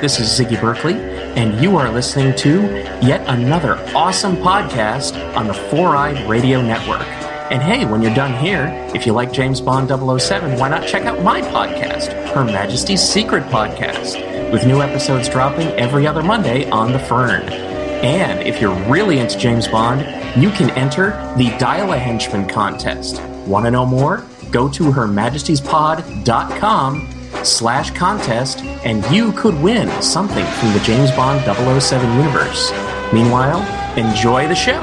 This is Ziggy Berkeley, and you are listening to yet another awesome podcast on the Four-Eyed Radio Network. And hey, when you're done here, if you like James Bond 007, why not check out my podcast, Her Majesty's Secret Podcast, with new episodes dropping every other Monday on The Fern. And if you're really into James Bond, you can enter the Dial a Henchman contest. Want to know more? Go to hermajestyspod.com/contest, and you could win something from the James Bond 007 universe. Meanwhile, enjoy the show.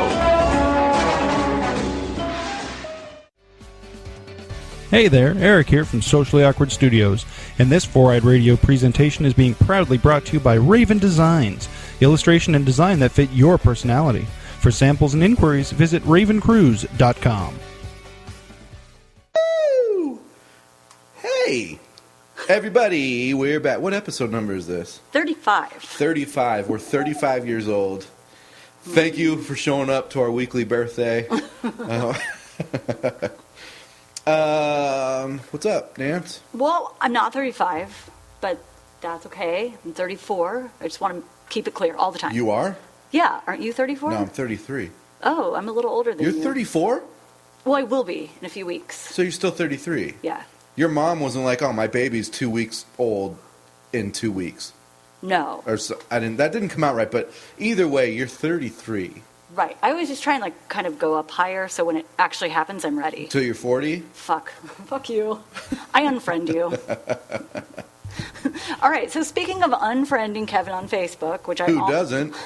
Hey there, Eric here from Socially Awkward Studios, and this Four-Eyed Radio presentation is being proudly brought to you by Raven Designs, illustration and design that fit your personality. For samples and inquiries, visit ravencruise.com. Hey, everybody, we're back. What episode number is this? 35. 35. We're 35 years old. Thank you for showing up to our weekly birthday. What's up, Nance? Well, I'm not 35, but that's okay. I'm 34. I just want to keep it clear all the time. You are? Yeah. Aren't you 34? No, I'm 33. Oh, I'm a little older than you. You're 34? Well, I will be in a few weeks. So you're still 33? Yeah. Your mom wasn't like, oh, my baby's 2 weeks old in 2 weeks. No. Or so, that didn't come out right, but either way, you're 33. Right. I was just trying to kind of go up higher, so when it actually happens, I'm ready. Till you're 40? Fuck. Fuck you. I unfriend you. All right, so speaking of unfriending Kevin on Facebook, which I Who doesn't?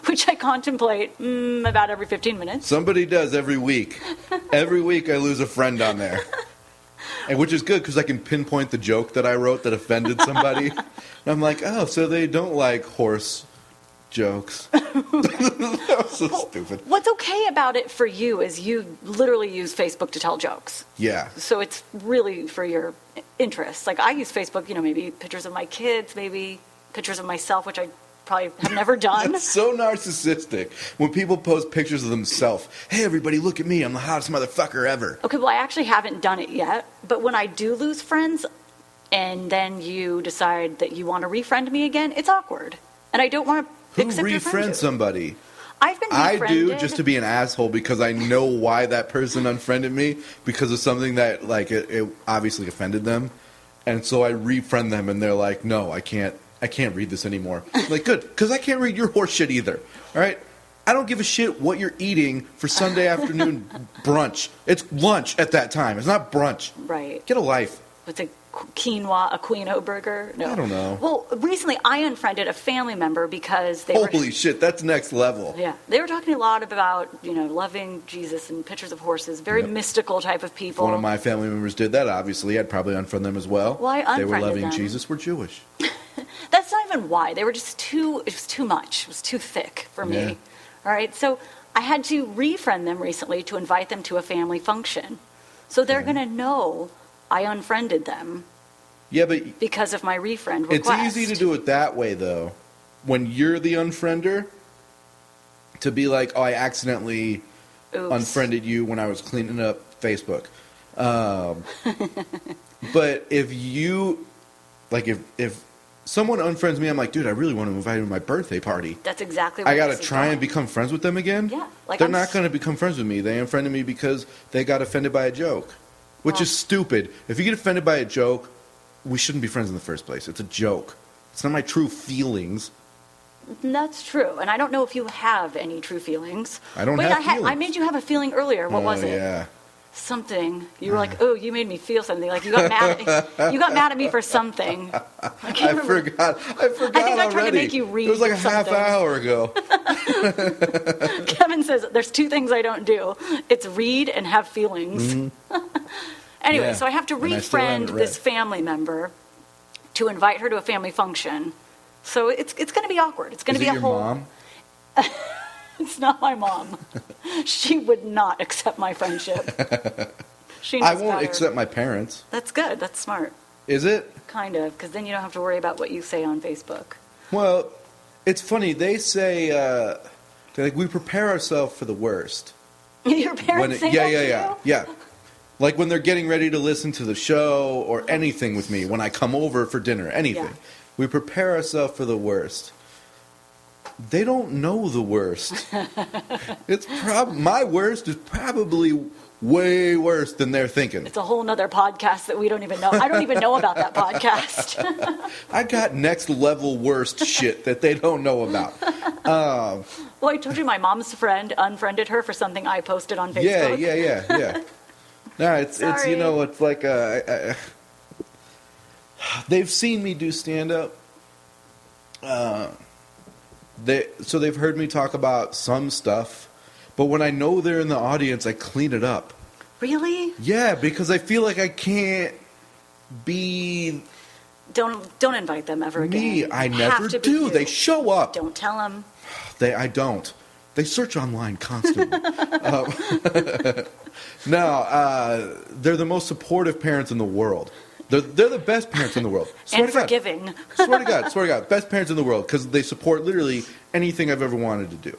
Which I contemplate about every 15 minutes. Somebody does every week. Every week I lose a friend on there. And which is good because I can pinpoint the joke that I wrote that offended somebody. And I'm like, oh, so they don't like horse jokes. That was so stupid. What's okay about it for you is you literally use Facebook to tell jokes. Yeah. So it's really for your interests. Like I use Facebook, maybe pictures of my kids, maybe pictures of myself, which I probably have never done. That's so narcissistic when people post pictures of themselves. Hey, everybody, look at me. I'm the hottest motherfucker ever. Okay, well, I actually haven't done it yet. But when I do lose friends and then you decide that you want to refriend me again, it's awkward. And I don't want to accept your friendship. Who refriends somebody? I've been I befriended. do just to be an asshole because I know why that person unfriended me because of something that, it obviously offended them. And so I refriend them and they're like, no, I can't read this anymore. I'm like, good, because I can't read your horse shit either. All right? I don't give a shit what you're eating for Sunday afternoon brunch. It's lunch at that time. It's not brunch. Right. Get a life. What's a quinoa, a quinoa burger? No. I don't know. Well, recently I unfriended a family member because they were... Holy shit, that's next level. Yeah. They were talking a lot about, loving Jesus and pictures of horses. Very mystical type of people. If one of my family members did that, obviously, I'd probably unfriend them as well. Well, I unfriended They were loving them. Jesus. We're Jewish. That's not even why. They were just it was too much. It was too thick for me. Yeah. All right. So I had to refriend them recently to invite them to a family function. So they're going to know I unfriended them. Yeah, but because of my refriend request. It's easy to do it that way, though. When you're the unfriender, to be like, oh, I accidentally unfriended you when I was cleaning up Facebook. But if you, if someone unfriends me, I'm like, dude, I really want to invite you to my birthday party. That's exactly what I got to try and become friends with them again? Yeah. They're not going to become friends with me. They unfriended me because they got offended by a joke, which is stupid. If you get offended by a joke, we shouldn't be friends in the first place. It's a joke. It's not my true feelings. That's true. And I don't know if you have any true feelings. I don't have feelings. I made you have a feeling earlier. What was it? Yeah. Something. You were like, oh, you made me feel something. Like you got mad at me for something. I forgot. I think I tried to make you read. It was like a something. half hour ago. Kevin says there's two things I don't do. It's read and have feelings. Mm-hmm. Anyway, so I have to refriend this family member to invite her to a family function. So it's going to be awkward. It's going to be a whole... Mom? It's not my mom. She would not accept my friendship. She knows I won't better. accept my parents. That's good. That's smart. Is it? Kind of, because then you don't have to worry about what you say on Facebook. Well, it's funny. They say, we prepare ourselves for the worst. Your parents say that to you? Yeah. Like when they're getting ready to listen to the show or anything with me, when I come over for dinner, anything. Yeah. We prepare ourselves for the worst. They don't know the worst. My worst is probably way worse than they're thinking. It's a whole nother podcast that we don't even know. I don't even know about that podcast. I got next level worst shit that they don't know about. Well, I told you my mom's friend unfriended her for something I posted on Facebook. Yeah. No, it's you know, it's like they've seen me do stand up. So they've heard me talk about some stuff, but when I know they're in the audience, I clean it up. Really? Yeah, because I feel like I can't be. Don't invite them ever again. Me, I never do. They show up. Don't tell them. I don't. They search online constantly. No, they're the most supportive parents in the world. They're the best parents in the world. And forgiving. Swear to God. Best parents in the world because they support literally anything I've ever wanted to do,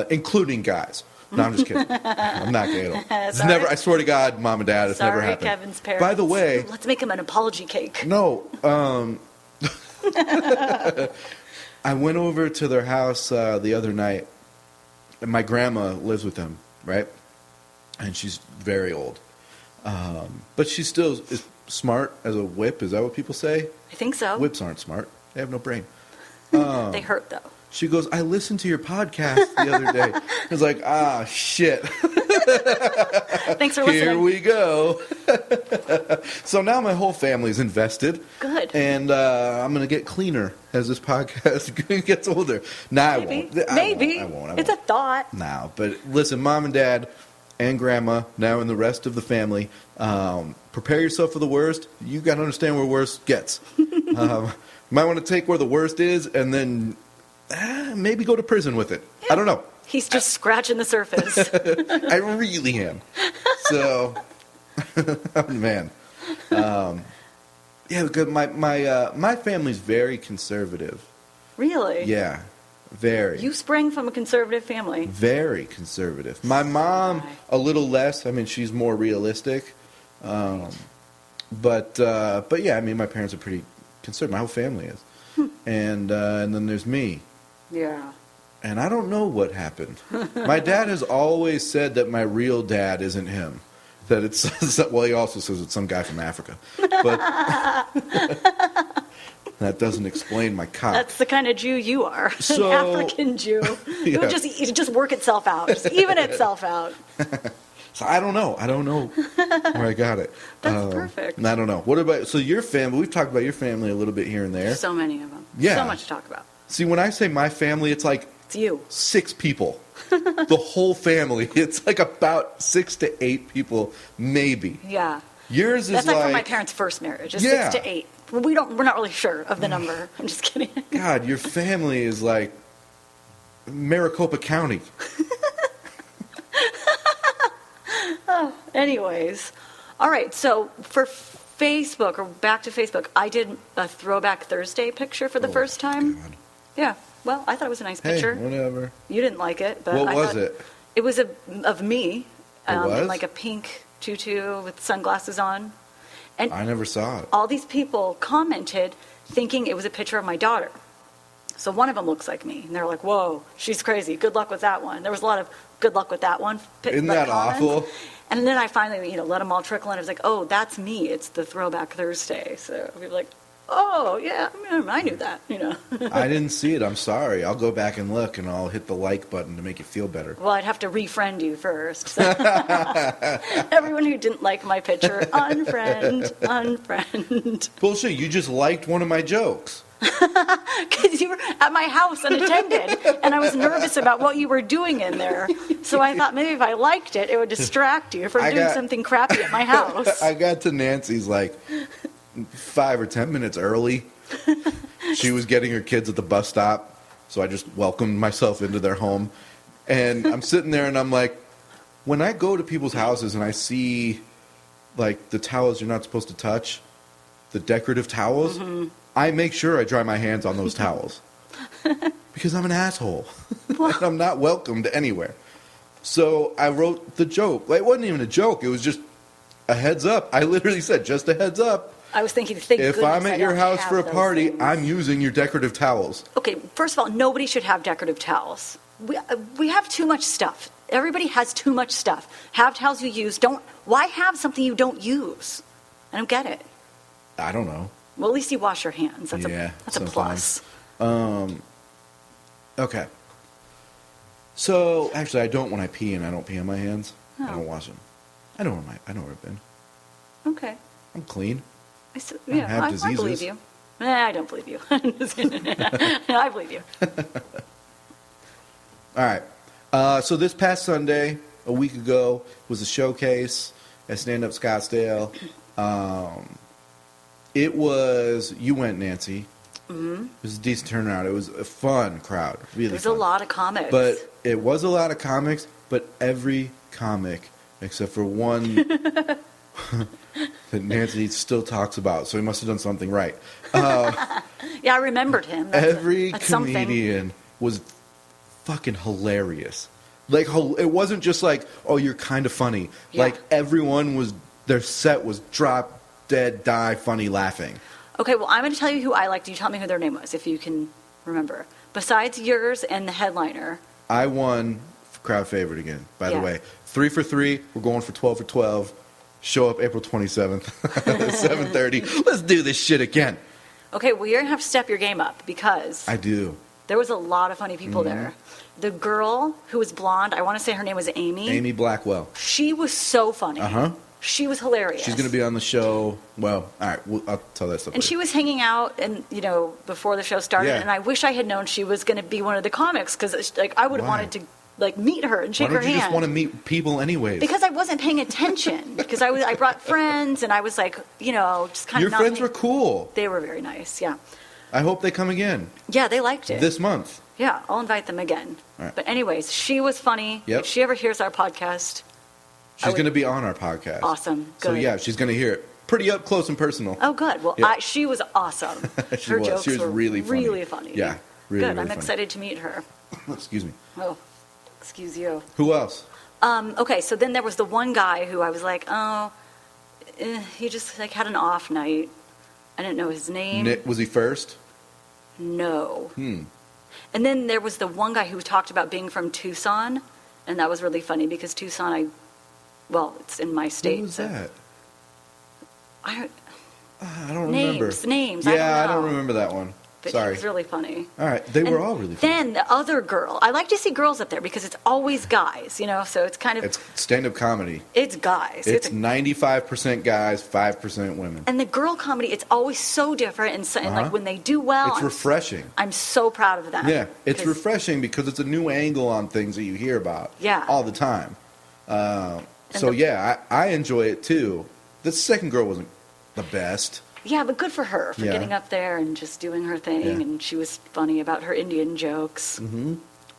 including guys. No, I'm just kidding. I'm not gay at all. It's never. I swear to God, Mom and Dad, it's never happened. Kevin's parents. By the way, let's make him an apology cake. No. I went over to their house the other night, and my grandma lives with them, right? And she's very old, but she still is smart as a whip. Is that what people say? I think so. Whips aren't smart. They have no brain. They hurt, though. She goes, I listened to your podcast the other day. I was like, shit. Thanks for listening. Here we go. So now my whole family's invested. Good. And I'm going to get cleaner as this podcast gets older. Nah, Maybe. I won't. It's a thought. No, but listen, Mom and Dad and Grandma, now and the rest of the family, prepare yourself for the worst. You got to understand where worst gets. You might want to take where the worst is and then maybe go to prison with it. Yeah. I don't know. He's just scratching the surface. I really am. So, man. Yeah, because my family's very conservative. Really? Yeah, very. You sprang from a conservative family. Very conservative. My mom, a little less. I mean, she's more realistic. But yeah, I mean, my parents are pretty conservative. My whole family is. And then there's me. Yeah. And I don't know what happened. My dad has always said that my real dad isn't him. That it's, well, he also says it's some guy from Africa. But that doesn't explain my cock. That's the kind of Jew you are. So, an African Jew. Yeah. It would just work itself out. Just even itself out. So I don't know where I got it. That's perfect. I don't know. What about, so your family, we've talked about your family a little bit here and there. So many of them. Yeah. So much to talk about. See, when I say my family, it's like it's you. 6 people. The whole family. It's like about 6 to 8 people, maybe. Yeah. Yours is That's like from my parents' first marriage. It's 6 to 8. We're not really sure of the number. I'm just kidding. God, your family is like Maricopa County. Anyways, all right. So for Facebook, or back to Facebook, I did a Throwback Thursday picture for the first time. God. Yeah. Well, I thought it was a nice picture. Hey, whatever. You didn't like it, but What was it? It was of me was? in like a pink tutu with sunglasses on. And I never saw it. all these people commented thinking it was a picture of my daughter. So one of them looks like me, and they're like, "Whoa, she's crazy. Good luck with that one." There was a lot of "good luck with that one." Isn't that comments. awful? And then I finally, let them all trickle in. I was like, "Oh, that's me. It's the Throwback Thursday." So we were like, "Oh, yeah, I knew that." I didn't see it. I'm sorry. I'll go back and look, and I'll hit the like button to make you feel better. Well, I'd have to refriend you first. So. Everyone who didn't like my picture, unfriend. Bullshit. You just liked one of my jokes. Because you were at my house unattended, and I was nervous about what you were doing in there. So I thought maybe if I liked it, it would distract you from doing something crappy at my house. I got to Nancy's like 5 or 10 minutes early. She was getting her kids at the bus stop, so I just welcomed myself into their home. And I'm sitting there, and I'm like, when I go to people's houses and I see like the towels you're not supposed to touch, the decorative towels, I make sure I dry my hands on those towels because I'm an asshole and I'm not welcomed anywhere. So I wrote the joke. Like, it wasn't even a joke. It was just A heads up. I literally said, just a heads up. I was thinking, if I'm at your house for a party, I'm using your decorative towels. Okay, first of all, nobody should have decorative towels. We have too much stuff. Everybody has too much stuff. Have towels you use. Why have something you don't use? I don't get it. I don't know. Well, at least you wash your hands. That's a plus. Okay. So, actually, I don't when I pee, and I don't pee on my hands. I don't wash them. I know where I've been. Okay. I'm clean. I believe you. I don't believe you. I believe you. All right. So this past Sunday, a week ago, was a showcase at Stand Up Scottsdale. You went, Nancy. Mm-hmm. It was a decent turnout. It was a fun crowd. Really There's fun. a lot of comics. But it was a lot of comics, but every comic, except for one that Nancy still talks about, so he must have done something right. Yeah, I remembered him. Every comedian was fucking hilarious. Like, it wasn't just like, oh, you're kind of funny. Yeah. Like, their set was drop, dead, die, funny, laughing. Okay, well, I'm going to tell you who I liked. You tell me who their name was, if you can remember. Besides yours and the headliner. I won crowd favorite again, by the way. 3 for 3. We're going for 12 for 12. Show up April 27th, 7:30. Let's do this shit again. Okay, well, you're going to have to step your game up because... I do. There was a lot of funny people there. The girl who was blonde, I want to say her name was Amy. Amy Blackwell. She was so funny. Uh-huh. She was hilarious. She's going to be on the show. Well, all right, I'll tell that stuff And later. she was hanging out, and before the show started, and I wish I had known she was going to be one of the comics, because I would have wanted to meet her and shake her hand. Why don't you just want to meet people anyways? Because I wasn't paying attention. Because I brought friends, and I was like, just kind of. Your friends were cool. They were very nice. Yeah. I hope they come again. Yeah, they liked it this month. Yeah, I'll invite them again. All right. But anyways, she was funny. Yep. If she ever hears our podcast, she's going to be on our podcast. Awesome. Good. So yeah, she's going to hear it pretty up close and personal. Oh, good. Well, she was awesome. Her jokes were really funny. Really funny. Yeah, really. Good. Really I'm funny. excited to meet her. Excuse me. Oh, excuse you. Who else? Okay, so then there was the one guy who I was like, he just had an off night. I didn't know his name. Was he first? No. And then there was the one guy who talked about being from Tucson, and that was really funny because Tucson, it's in my state. Who was that? I don't remember. Names. Yeah, I don't remember that one. But Sorry. He was really funny. All right, they were all really funny. Then the other girl. I like to see girls up there because it's always guys, so it's kind of... It's stand-up comedy. It's guys. It's 95% guys, 5% women. And the girl comedy, it's always so different, and when they do well... It's refreshing. I'm so proud of them. Yeah, it's refreshing because it's a new angle on things that you hear about all the time. I enjoy it too. The second girl wasn't the best. Yeah, but good for her for getting up there and just doing her thing, and she was funny about her Indian jokes. Mm-hmm.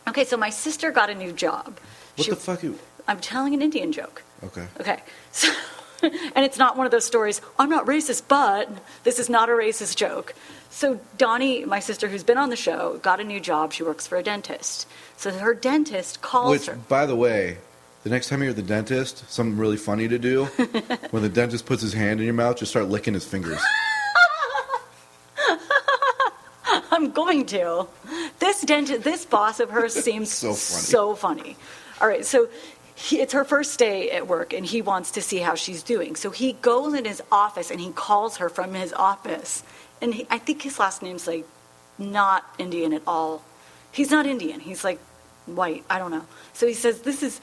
Okay, so my sister got a new job. What the fuck? I'm telling an Indian joke. Okay. So, and it's not one of those stories, I'm not racist, but this is not a racist joke. So Donnie, my sister who's been on the show, got a new job. She works for a dentist. So her dentist calls her. Which, by the way... The next time you're at the dentist, something really funny to do, when the dentist puts his hand in your mouth, just start licking his fingers. I'm going to. This boss of hers seems so funny. All right, so it's her first day at work, and he wants to see how she's doing. So he goes in his office, and he calls her from his office. And I think his last name's not Indian at all. He's not Indian. He's white. I don't know. So he says, this is...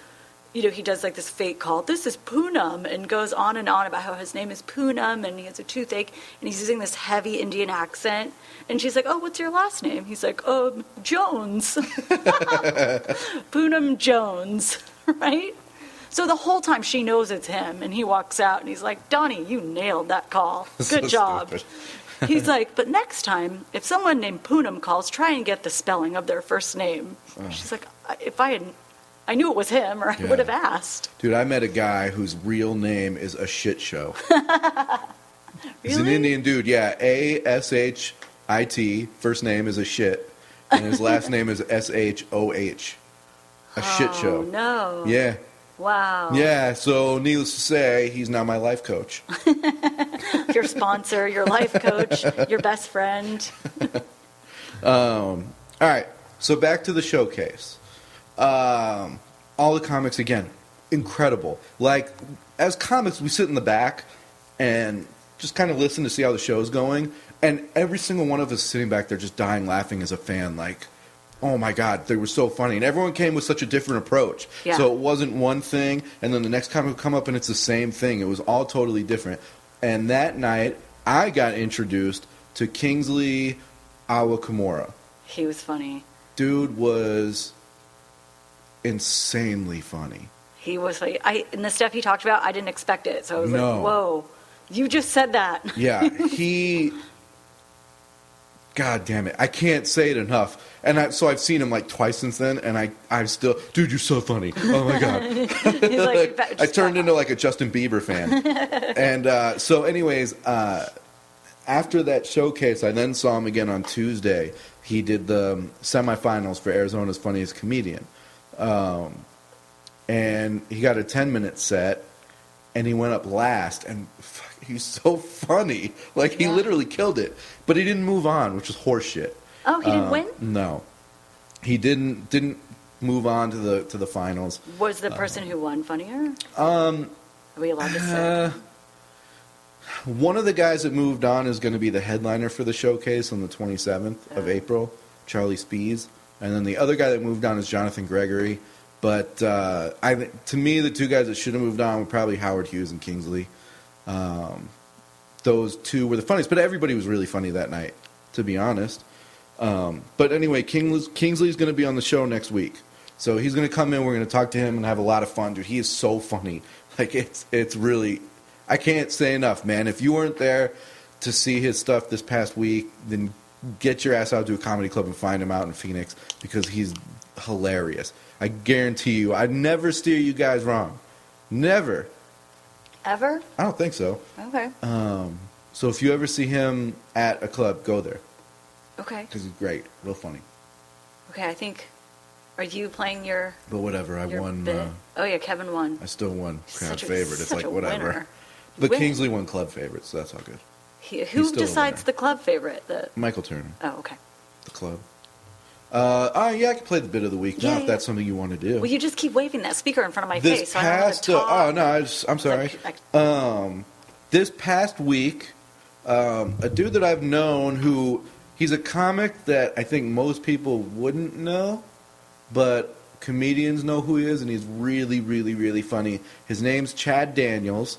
he does this fake call. This is Poonam, and goes on and on about how his name is Poonam, and he has a toothache, and he's using this heavy Indian accent. And she's like, "Oh, what's your last name?" He's like, Jones. Poonam Jones, right? So the whole time she knows it's him, and he walks out, and he's like, "Donnie, you nailed that call. Good job." Stupid. He's like, "But next time, if someone named Poonam calls, try and get the spelling of their first name." She's like, "If I knew it was him, or I would have asked." Dude, I met a guy whose real name is a shit show. Really? He's an Indian dude, yeah. ASHIT. First name is a shit. And his last name is SHOH. A shit show. Oh, no. Yeah. Wow. Yeah, so needless to say, he's now my life coach. Your sponsor, your life coach, your best friend. All right, so back to the showcase. All the comics, again, incredible. Like, as comics, we sit in the back and just kind of listen to see how the show's going. And every single one of us sitting back there just dying laughing as a fan, like, oh my God, they were so funny. And everyone came with such a different approach. Yeah. So it wasn't one thing, and then the next comic would come up and it's the same thing. It was all totally different. And that night, I got introduced to Kingsley Awakamura. He was funny. Dude was insanely funny. He was like, and the stuff he talked about, I didn't expect it. So I was like, whoa, you just said that. Yeah, God damn it, I can't say it enough. And so I've seen him like twice since then, and I'm still, dude, you're so funny. Oh my God. He's like, I turned into like a Justin Bieber fan. And so anyways, after that showcase, I then saw him again on Tuesday. He did the semifinals for Arizona's Funniest Comedian. And he got a 10-minute set, and he went up last, and he's so funny. Like, he literally killed it. But he didn't move on, which was horseshit. Oh, he didn't win? No. He didn't move on to the finals. Was the person who won funnier? Are we allowed to say? One of the guys that moved on is going to be the headliner for the showcase on the 27th of April, Charlie Spees. And then the other guy that moved on is Jonathan Gregory. But to me, the two guys that should have moved on were probably Howard Hughes and Kingsley. Those two were the funniest, but everybody was really funny that night, to be honest. But anyway, Kingsley's going to be on the show next week. So he's going to come in, we're going to talk to him and have a lot of fun. Dude, he is so funny. Like, it's really, I can't say enough, man. If you weren't there to see his stuff this past week, then get your ass out to a comedy club and find him out in Phoenix, because he's hilarious. I guarantee you, I'd never steer you guys wrong. Never. Ever? I don't think so. Okay. So if you ever see him at a club, go there. Okay. Because he's great. Real funny. Okay, I think, are you playing your... But whatever, I won. Oh yeah, Kevin won. I still won crowd Such a- favorite. It's such like, a whatever. winner. But Win. Kingsley won club favorite, so that's all good. Who still a decides winner. the club favorite? Michael Turner, Oh, okay. the club. Yeah, I can play the bit of the week now Yeah, if that's something you want to do. Well, you just keep waving that speaker in front of my This face, so I don't know past, to talk. I'm sorry. This past week, a dude that I've known who, he's a comic that I think most people wouldn't know, but comedians know who he is, and he's really, really, really funny. His name's Chad Daniels.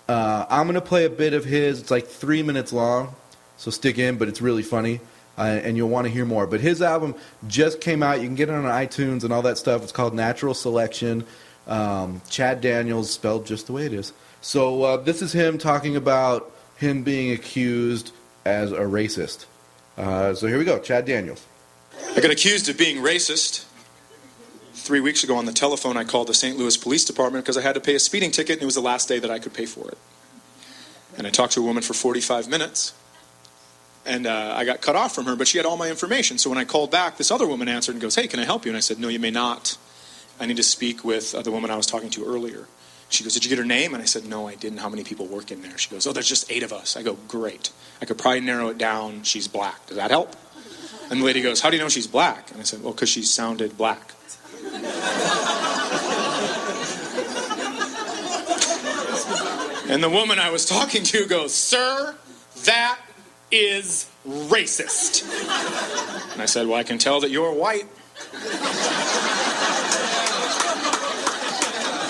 I'm going to play a bit of his. It's like 3 minutes long, so stick in, but it's really funny, and you'll want to hear more. But his album just came out. You can get it on iTunes and all that stuff. It's called Natural Selection. Chad Daniels, spelled just the way it is. So this is him talking about him being accused as a racist. So here we go, Chad Daniels. I got accused of being racist. 3 weeks ago on the telephone, I called the St. Louis Police Department because I had to pay a speeding ticket, and it was the last day that I could pay for it. And I talked to a woman for 45 minutes, and I got cut off from her, but she had all my information. So when I called back, this other woman answered and goes, "Hey, can I help you?" And I said, "No, you may not. I need to speak with the woman I was talking to earlier." She goes, "Did you get her name?" And I said, "No, I didn't. How many people work in there?" She goes, "Oh, there's just 8 of us." I go, "Great. I could probably narrow it down. She's black. Does that help?" And the lady goes, "How do you know she's black?" And I said, "Well, because she sounded black." And the woman I was talking to goes, "Sir, that is racist." And I said, "Well, I can tell that you're white."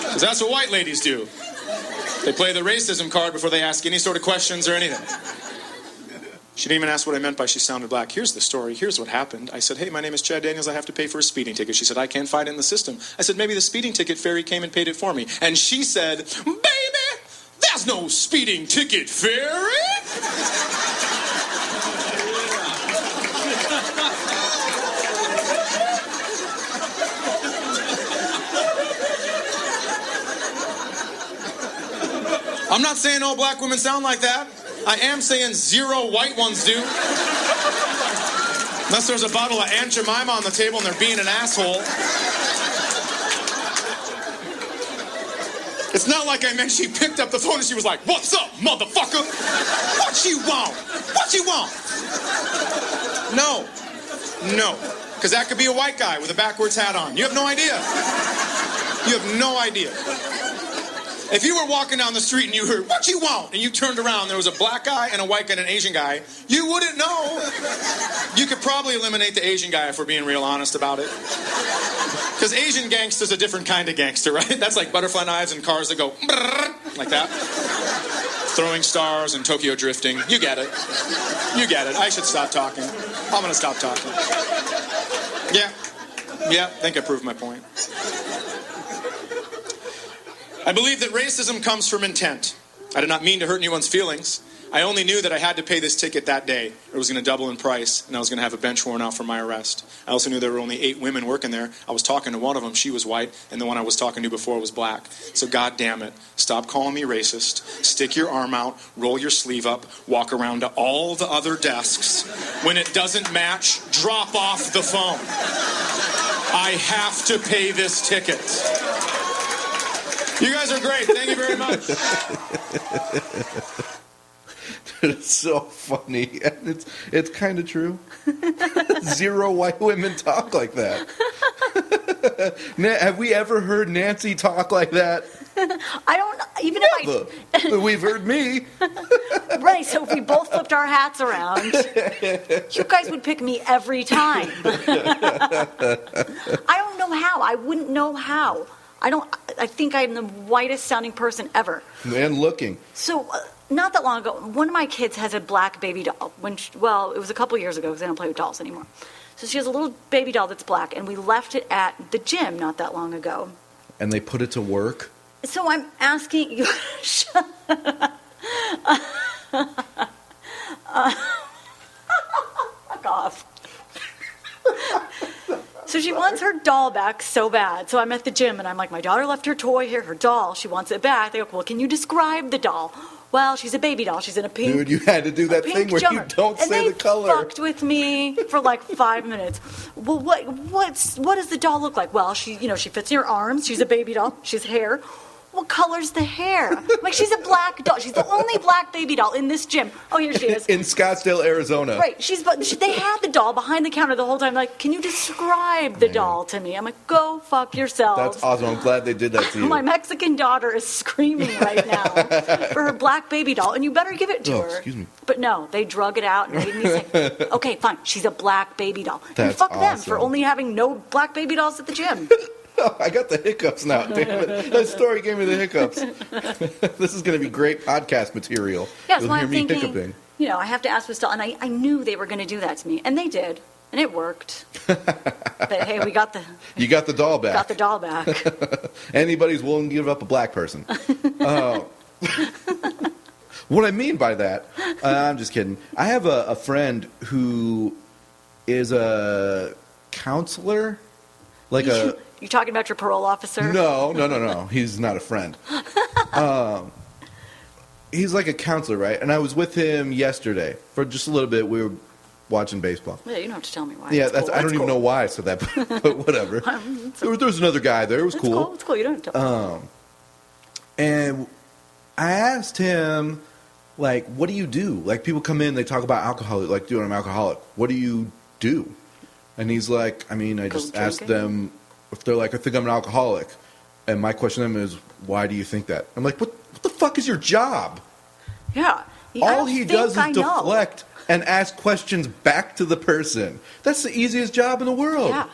Because that's what white ladies do. They play the racism card before they ask any sort of questions or anything. She didn't even ask what I meant by she sounded black. "Here's the story. Here's what happened." I said, "Hey, my name is Chad Daniels. I have to pay for a speeding ticket." She said, "I can't find it in the system." I said, "Maybe the speeding ticket fairy came and paid it for me." And she said, "Baby, there's no speeding ticket fairy." I'm not saying all black women sound like that. I am saying 0 white ones do. Unless there's a bottle of Aunt Jemima on the table and they're being an asshole. It's not like I meant she picked up the phone and she was like, "What's up, motherfucker? What you want? What you want?" No. Because that could be a white guy with a backwards hat on. You have no idea. You have no idea. If you were walking down the street and you heard, "What you want?" and you turned around and there was a black guy and a white guy and an Asian guy, you wouldn't know. You could probably eliminate the Asian guy if we're being real honest about it. Because Asian gangster's a different kind of gangster, right? That's like butterfly knives and cars that go like that. Throwing stars and Tokyo drifting. You get it. You get it. I should stop talking. I'm going to stop talking. Yeah, I think I proved my point. I believe that racism comes from intent. I did not mean to hurt anyone's feelings. I only knew that I had to pay this ticket that day. It was going to double in price, and I was going to have a bench warrant out for my arrest. I also knew there were only 8 women working there. I was talking to one of them. She was white, and the one I was talking to before was black. So God damn it, stop calling me racist. Stick your arm out, roll your sleeve up, walk around to all the other desks. When it doesn't match, drop off the phone. I have to pay this ticket. You guys are great. Thank you very much. It's so funny, and it's kind of true. 0 white women talk like that. Have we ever heard Nancy talk like that? I don't, even Never. if I... We've heard me. Right, so if we both flipped our hats around, you guys would pick me every time. I don't know how. I wouldn't know how. I think I'm the whitest sounding person ever. And looking. So, not that long ago, one of my kids has a black baby doll. It was a couple years ago because I don't play with dolls anymore. So she has a little baby doll that's black, and we left it at the gym not that long ago. And they put it to work? So I'm asking you... Fuck off. So she wants her doll back so bad. So I'm at the gym, and I'm like, my daughter left her toy here, her doll. She wants it back. They go, well, can you describe the doll? Well, she's a baby doll. She's in a pink... Dude, you had to do that thing where jumper. You don't say the color. And they fucked with me for like 5 minutes. Well, what does the doll look like? Well, she fits in your arms. She's a baby doll. She's hair. What color's the hair? Like, she's a black doll. She's the only black baby doll in this gym. Oh, here she is. In Scottsdale, Arizona. Right. They had the doll behind the counter the whole time. Like, can you describe the doll to me? I'm like, go fuck yourselves. That's awesome. I'm glad they did that to you. My Mexican daughter is screaming right now for her black baby doll, and you better give it to her. Excuse me. But no, they drug it out and made me say, okay, fine, she's a black baby doll. That's and fuck them awesome. for only having no black baby dolls at the gym. Oh, I got the hiccups now. Damn it. That story gave me the hiccups. This is going to be great podcast material. Yeah, You'll so hear I'm me thinking, hiccuping. I have to ask this doll, and I knew they were going to do that to me, and they did, and it worked. But hey, You got the doll back. Got the doll back. Anybody's willing to give up a black person. What I mean by that, I'm just kidding. I have a friend who is a counselor, like a... You talking about your parole officer? No. He's not a friend. He's like a counselor, right? And I was with him yesterday for just a little bit. We were watching baseball. Yeah, you don't have to tell me why. Yeah, cool. I don't even know why I said that, but whatever. There was another guy there. It was cool. It's cool. You don't have to tell me. And I asked him, like, what do you do? Like, people come in, they talk about alcohol. Like, dude, I'm alcoholic. What do you do? And he's like, I just ask them if they're like, I think I'm an alcoholic. And my question to them is, why do you think that? I'm like, what the fuck is your job? Yeah. All he does is deflect and ask questions back to the person. That's the easiest job in the world. Yeah.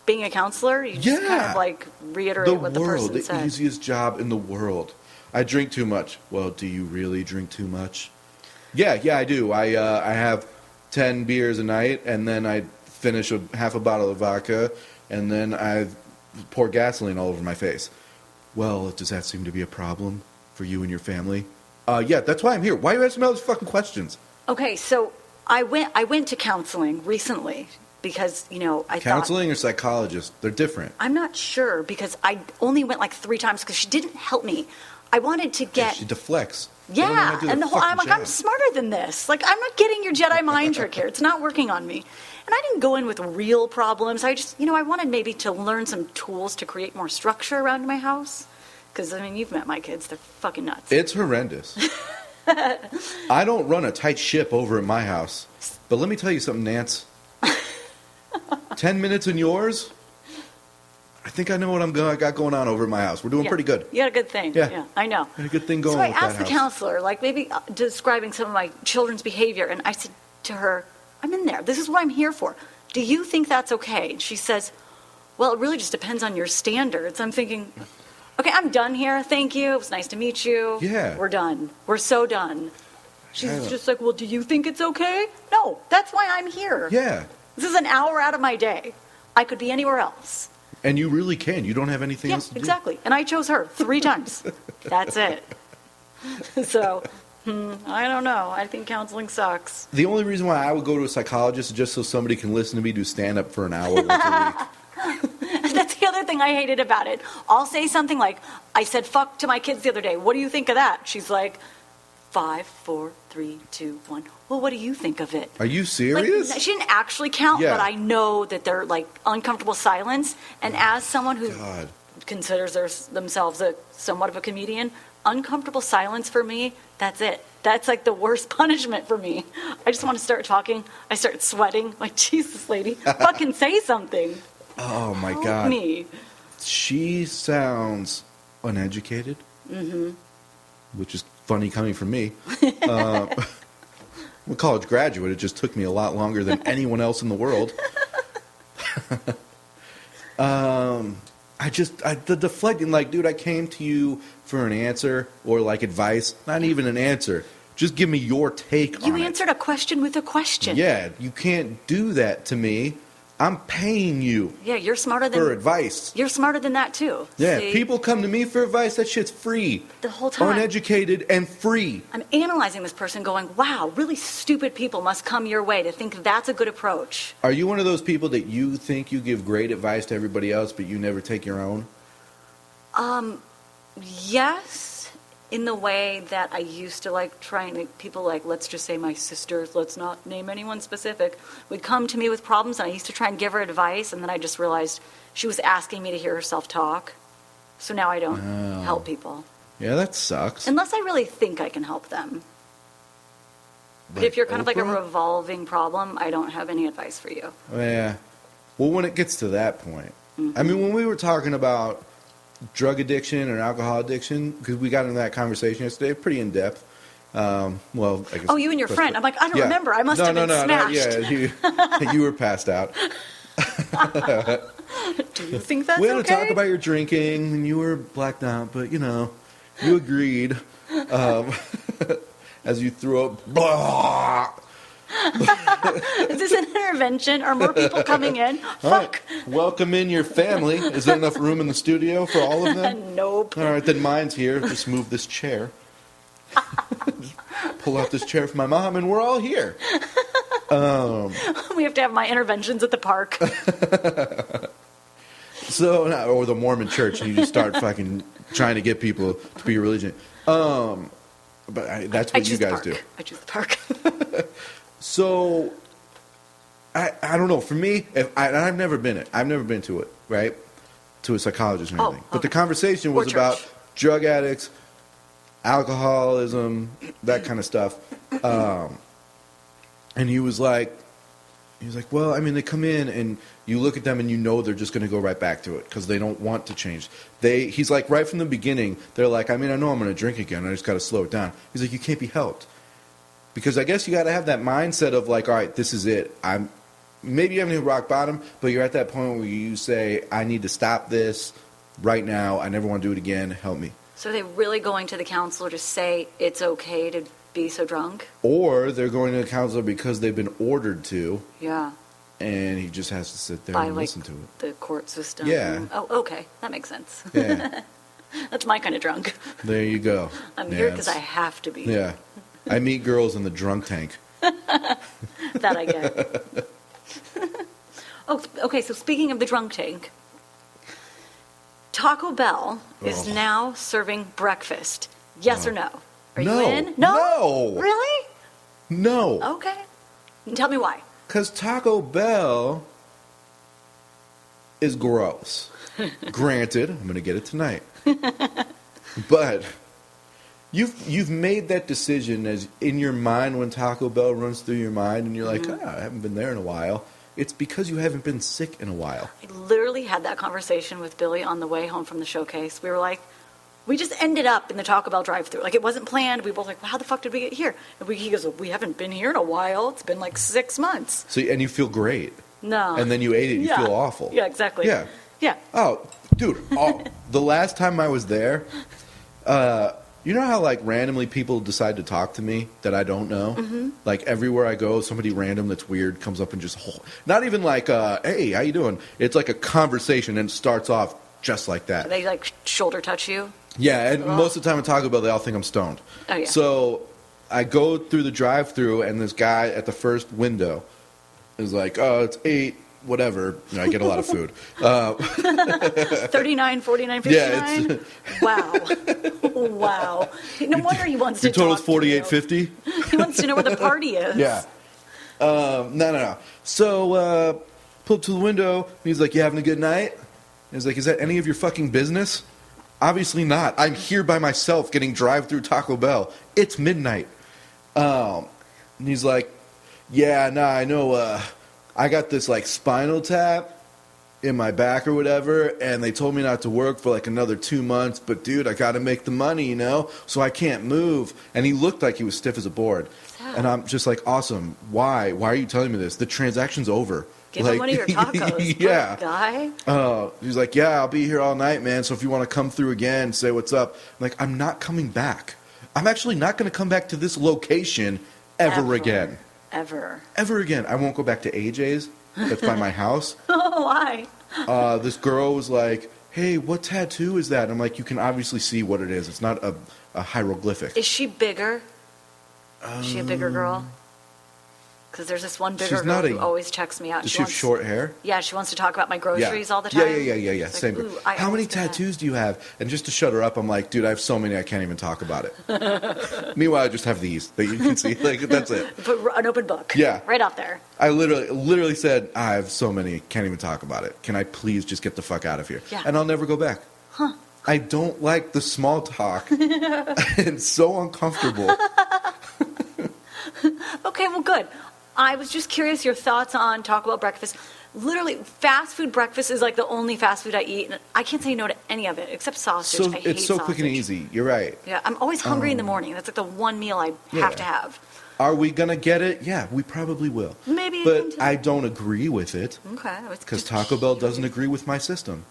Being a counselor, you just kind of like reiterate what the person said. The easiest job in the world. I drink too much. Well, do you really drink too much? Yeah, I do. I have 10 beers a night, and then I finish half a bottle of vodka, and then I pour gasoline all over my face. Well, does that seem to be a problem for you and your family? Yeah, that's why I'm here. Why are you asking me all these fucking questions? Okay, so I went to counseling recently because, I Counseling or psychologist? They're different. I'm not sure because I only went like 3 times because she didn't help me. I wanted to get... She deflects. Yeah, and I'm like, I'm smarter than this. Like, I'm not getting your Jedi mind trick here. It's not working on me. And I didn't go in with real problems. I just, I wanted maybe to learn some tools to create more structure around my house. Because, I mean, you've met my kids. They're fucking nuts. It's horrendous. I don't run a tight ship over at my house. But let me tell you something, Nance. 10 minutes in yours? I think I know what I got going on over at my house. We're doing pretty good. You got a good thing. Yeah. I know. Got a good thing going so I with that asked the house. counselor, like maybe describing some of my children's behavior, and I said to her, I'm in there. This is what I'm here for. Do you think that's okay? And she says, well, it really just depends on your standards. I'm thinking, okay, I'm done here. Thank you. It was nice to meet you. Yeah. We're done. We're so done. She's just like, well, do you think it's okay? No, that's why I'm here. Yeah. This is an hour out of my day. I could be anywhere else. And you really can. You don't have anything else to do. Exactly. And I chose her 3 times. That's it. So, I don't know. I think counseling sucks. The only reason why I would go to a psychologist is just so somebody can listen to me do stand-up for an hour once a week. That's the other thing I hated about it. I'll say something like, I said fuck to my kids the other day. What do you think of that? She's like, 5, 4, 3, 2, 1. Well, what do you think of it? Are you serious? Like, she didn't actually count, Yeah. but I know that they're like uncomfortable silence. And as someone who God. considers themselves somewhat of a comedian, uncomfortable silence for me, that's it. That's like the worst punishment for me. I just want to start talking. I start sweating. Like, Jesus, lady, fucking say something. Oh, my Help God. me. She sounds uneducated, which is funny coming from me. I'm a college graduate. It just took me a lot longer than anyone else in the world. The deflecting, like, dude, I came to you for an answer or like advice. Not even an answer. Just give me your take on it. You answered a question with a question. Yeah, you can't do that to me. I'm paying you Yeah, you're smarter than for advice. You're smarter than that too. Yeah, See? people come to me for advice. That shit's free. The whole time. Uneducated and free. I'm analyzing this person going, wow, really stupid people must come your way to think that's a good approach. Are you one of those people that you think you give great advice to everybody else, but you never take your own? Yes, in the way that I used to like trying to, people like, let's just say my sisters, let's not name anyone specific, would come to me with problems, and I used to try and give her advice, and then I just realized she was asking me to hear herself talk. So now I don't help people. Yeah, that sucks. Unless I really think I can help them. But if you're kind of like a revolving problem, I don't have any advice for you. Yeah. Well, when it gets to that point. I mean, when we were talking about drug addiction or alcohol addiction, because we got into that conversation yesterday, pretty in depth. Well, I guess. Oh, you and your friend. I'm like, I don't remember. I must have been smashed. Yeah, you were passed out. Do you think that's We had okay? to talk about your drinking, and you were blacked out, but you know, you agreed. As you threw up, blah. Is this an intervention? Are more people coming in? All Fuck. right. Welcome in your family. Is there enough room in the studio for all of them? Nope. All right, then mine's here. Just move this chair. Just pull out this chair for my mom, and we're all here. We have to have my interventions at the park. So, or the Mormon church, and you just start fucking trying to get people to be religion. But that's what you guys do. I choose the park. So, I don't know. For me, I've never been it. I've never been to it, right? To a psychologist or anything. But the conversation was about drug addicts, alcoholism, that kind of stuff. And he was like, well, I mean, they come in and you look at them and you know they're just going to go right back to it because they don't want to change. He's like, right from the beginning, they're like, I mean, I know I'm going to drink again. I just got to slow it down. He's like, you can't be helped. Because I guess you got to have that mindset of like, all right, this is it. Maybe you haven't hit rock bottom, but you're at that point where you say, I need to stop this right now. I never want to do it again. Help me. So are they really going to the counselor to say it's okay to be so drunk? Or they're going to the counselor because they've been ordered to. Yeah. And he just has to sit there and listen to it. The court system. Yeah. Oh, okay. That makes sense. Yeah. That's my kind of drunk. There you go. I'm here because I have to be. Yeah. I meet girls in the drunk tank. That I get. Oh, okay. So speaking of the drunk tank, Taco Bell is now serving breakfast. Yes or no? Are you in? No. Really? No. Okay. Tell me why. Because Taco Bell is gross. Granted, I'm going to get it tonight. But you've made that decision as in your mind when Taco Bell runs through your mind, and you're like, I haven't been there in a while. It's because you haven't been sick in a while. I literally had that conversation with Billy on the way home from the showcase. We were like, we just ended up in the Taco Bell drive-thru. Like, it wasn't planned. We both like, well, how the fuck did we get here? And he goes, well, we haven't been here in a while. It's been like 6 months. So, and you feel great. No. And then you ate it, you feel awful. Yeah, exactly. Yeah. Yeah. Oh, dude, the last time I was there, you know how, like, randomly people decide to talk to me that I don't know? Mm-hmm. Like, everywhere I go, somebody random that's weird comes up and just... Not even like, hey, how you doing? It's like a conversation, and it starts off just like that. They, like, shoulder touch you? Yeah, and most of the time at Taco Bell, they all think I'm stoned. Oh, yeah. So I go through the drive-thru, and this guy at the first window is like, oh, it's 8... whatever. You know, I get a lot of food. 39, 49, 59? Yeah, Wow. No wonder he wants to your total's talk to you. 48.50? He wants to know where the party is. Yeah. No. So, pull up to the window. And he's like, you having a good night? And he's like, is that any of your fucking business? Obviously not. I'm here by myself getting drive-through Taco Bell. It's midnight. And he's like, yeah, nah, I know, I got this, like, spinal tap in my back or whatever, and they told me not to work for, like, another 2 months, but, dude, I got to make the money, you know, so I can't move. And he looked like he was stiff as a board. Yeah. And I'm just like, awesome. Why? Why are you telling me this? The transaction's over. Give him one of your tacos. Yeah. Guy. He's like, yeah, I'll be here all night, man, so if you want to come through again, say what's up. I'm like, I'm not coming back. I'm actually not going to come back to this location ever again. Ever again. I won't go back to AJ's. That's by my house. Oh, why? This girl was like, hey, what tattoo is that? And I'm like, you can obviously see what it is. It's not a hieroglyphic. Is she bigger? Is she a bigger girl? Because there's this one bigger girl who always checks me out. Does she have short hair? Yeah, she wants to talk about my groceries all the time. Yeah. Same. Like, how many tattoos do you have? And just to shut her up, I'm like, dude, I have so many I can't even talk about it. Meanwhile, I just have these that you can see. Like, that's it. Put an open book. Yeah. Right out there. I literally said, I have so many, can't even talk about it. Can I please just get the fuck out of here? Yeah. And I'll never go back. Huh. I don't like the small talk. It's so uncomfortable. Okay, well, good. I was just curious your thoughts on Taco Bell breakfast. Literally, fast food breakfast is like the only fast food I eat. And I can't say no to any of it except sausage. I hate it's so sausage. quick and easy. You're right. Yeah, I'm always hungry in the morning. That's like the one meal I have to have. Are we going to get it? Yeah, we probably will. Maybe. But I don't agree with it. Okay. Because Taco Bell doesn't agree with my system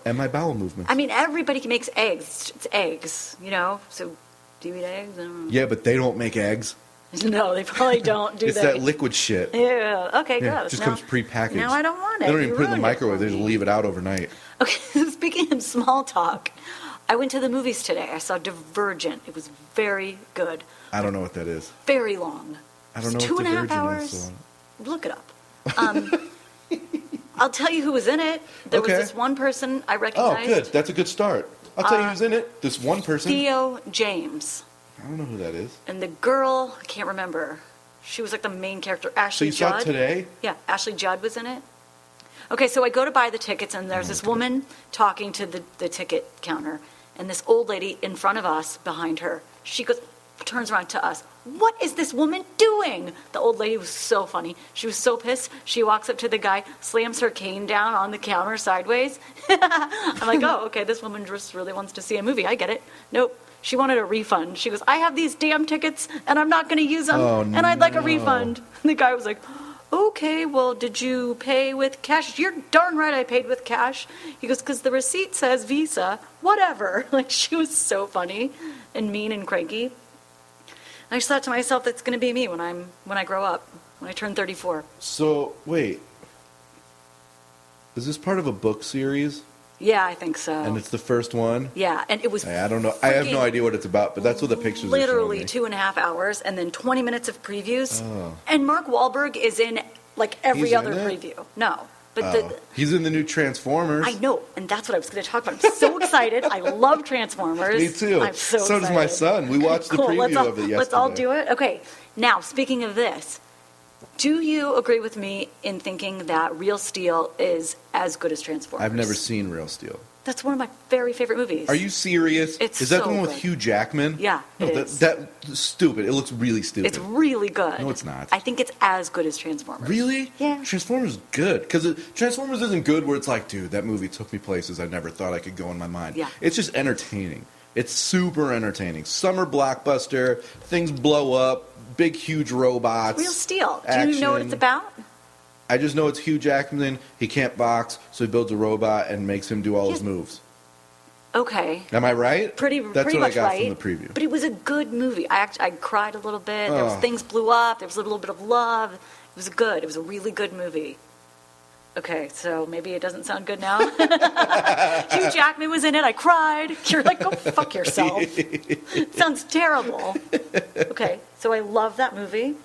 and my bowel movements. I mean, everybody makes eggs. It's eggs, you know? So do you eat eggs? Yeah, but they don't make eggs. No, they probably don't, It's that liquid shit. Yeah. Okay, gross. It just comes prepackaged. Now I don't want it. They don't even put it in the microwave. They just leave it out overnight. Okay, speaking of small talk, I went to the movies today. I saw Divergent. It was very good. I don't know what that is. Very long. I don't know what Divergent 2.5 hours. Is. So. Look it up. I'll tell you who was in it. There was this one person I recognized. Oh, good. That's a good start. I'll tell you who's in it. This one person. Theo James. I don't know who that is. And the girl, I can't remember. She was like the main character, Ashley Judd. So you saw it today? Yeah, Ashley Judd was in it. Okay, so I go to buy the tickets, and there's this woman talking to the ticket counter, and this old lady in front of us, behind her, she turns around to us. What is this woman doing? The old lady was so funny. She was so pissed. She walks up to the guy, slams her cane down on the counter sideways. I'm like, oh, okay, this woman just really wants to see a movie. I get it. Nope. She wanted a refund. She goes, I have these damn tickets, and I'm not going to use them, and I'd like a refund. And the guy was like, okay, well, did you pay with cash? You're darn right I paid with cash. He goes, because the receipt says Visa. Whatever. Like, she was so funny and mean and cranky. And I just thought to myself, that's going to be me when I grow up, when I turn 34. So, wait. Is this part of a book series? Yeah, I think so. And it's the first one? Yeah, and it was I don't know. I have no idea what it's about, but that's what the pictures are literally showing me. 2.5 hours, and then 20 minutes of previews. Oh. And Mark Wahlberg is in, like, every other preview. No. But he's in the new Transformers. I know, and that's what I was going to talk about. I'm so excited. I love Transformers. Me too. I'm so excited. Does my son. We watched the preview of it yesterday. Let's all do it. Okay, now, speaking of this, Do you agree with me in thinking that Real Steel is as good as Transformers? I've never seen Real Steel. That's one of my very favorite movies. Are you serious? Is that the one with Hugh Jackman? Yeah, it is. That's stupid. It looks really stupid. It's really good. No, it's not. I think it's as good as Transformers. Really? Yeah. Transformers is good. Because Transformers isn't good where it's like, dude, that movie took me places I never thought I could go in my mind. Yeah. It's just entertaining. It's super entertaining. Summer blockbuster. Things blow up. Big, huge robots. Real Steel. Action. Do you know what it's about? I just know it's Hugh Jackman. He can't box, so he builds a robot and makes him do all his moves. Okay. Am I right? Pretty That's what much I got right. from the preview. But it was a good movie. I cried a little bit. There was things blew up. There was a little bit of love. It was good. It was a really good movie. Okay, so maybe it doesn't sound good now. Hugh Jackman was in it. I cried. You're like, go fuck yourself. Sounds terrible. Okay, so I love that movie,